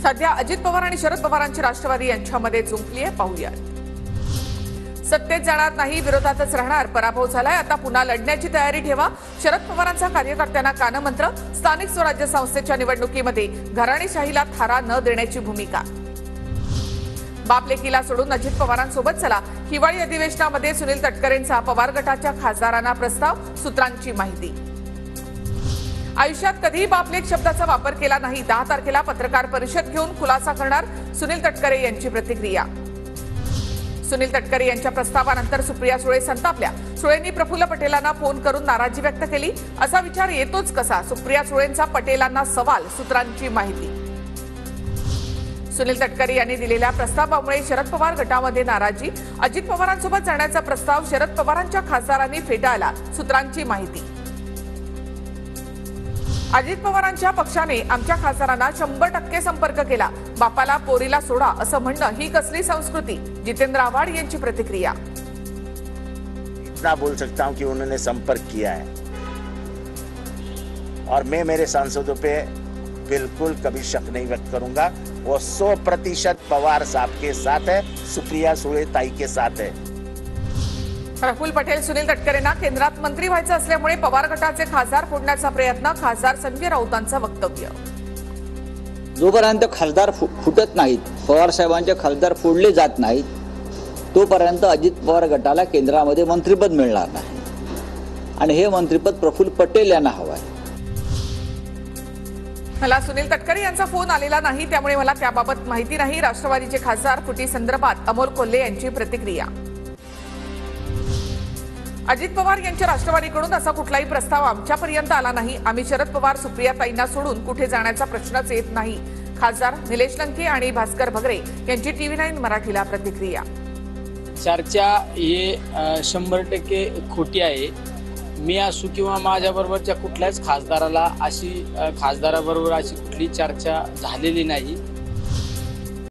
सध्या अजित पवार आणि शरद पवारांची राष्ट्रवादी यांच्यामध्ये जुंपली आहे, पाहूया। सत्तेत जाणार नाही, विरोधातच राहणार, पराभव झालाय, आता पुन्हा लढण्याची तयारी ठेवा। शरद पवारांचा कार्यकर्त्यांना कानमंत्र। स्थानिक स्वराज्य संस्थेच्या निवडणुकीमध्ये घराणेशाहीला थारा न देण्याची भूमिका। बापलेकीला सोडून अजित पवारांसोबत चला, हिवाळी अधिवेशनामध्ये सुनील तटकरेंचा पवार गटाच्या खासदारांना प्रस्ताव, सूत्रांची माहिती। आयुष्यात कधीही बापलेक शब्दाचा वापर केला नाही, 10 तारखेला पत्रकार परिषद घेऊन खुलासा करणार, सुनील तटकरे यांची प्रतिक्रिया। सुनील तटकरे यांच्या प्रस्तावानंतर सुप्रिया सुळे संतापल्या। सुळेंनी प्रफुल्ल पटेलांना फोन करून नाराजी व्यक्त केली, असा विचार येतोच कसा, सुप्रिया सुळेंचा पटेलांना सवाल, सूत्रांची माहिती। सुनील तटकरे यांनी दिलेल्या प्रस्तावामुळे शरद पवार गटामध्ये नाराजी, अजित पवारांसोबत जाण्याचा प्रस्ताव शरद पवारांच्या खासदारांनी फेटाळला, सूत्रांची माहिती। अजित पवारांच्या पक्षाने आमच्या खासदारांना 100% संपर्क केला, बापाला पोरीला सोडा असं म्हणणं ही कसली संस्कृती, जितेंद्र आव्हाड यांची प्रतिक्रिया। इतना बोल सकता हूं कि उन्होंने संपर्क किया है और मैं मेरे सांसदों पे बिल्कुल कभी शक नहीं व्यक्त करूंगा। वो 100% पवार साहब के साथ है, सुप्रिया सुळे ताई के साथ है। प्रफुल्ल पटेल सुनील तटकरेंना केंद्रात मंत्री व्हायचं असल्यामुळे पवार गटाचे खासदार फोडण्याचा प्रयत्न, खासदार संजय राऊतांचं वक्तव्य। जोपर्यंत खासदार फुटत नाहीत, पवार साहेबांचे खासदार फोडले जात नाहीत, तोपर्यंत अजित पवार गटाला केंद्रामध्ये मंत्रिपद मिळणार नाही आणि हे मंत्रिपद प्रफुल्ल पटेल यांना हवं आहे। मला सुनील तटकरे यांचा फोन आलेला नाही, त्यामुळे मला त्याबाबत माहिती नाही, राष्ट्रवादीचे खासदार फुटी संदर्भात अमोल कोल्हे यांची प्रतिक्रिया। अजित पवार यांच्या राष्ट्रवादीकडून असा कुठलाही प्रस्ताव आमच्यापर्यंत आला नाही, आम्ही शरद पवार सुप्रियाताईंना सोडून कुठे जाण्याचा प्रश्नच येत नाही, खासदार निलेश लंके आणि भास्कर भगरे यांची TV9 मराठीला प्रतिक्रिया। चर्चा हे 100% खोटी आहे। मी असू किंवा माझ्याबरोबरच्या कुठल्याच खासदाराबरोबर अशी कुठली चर्चा झालेली नाही।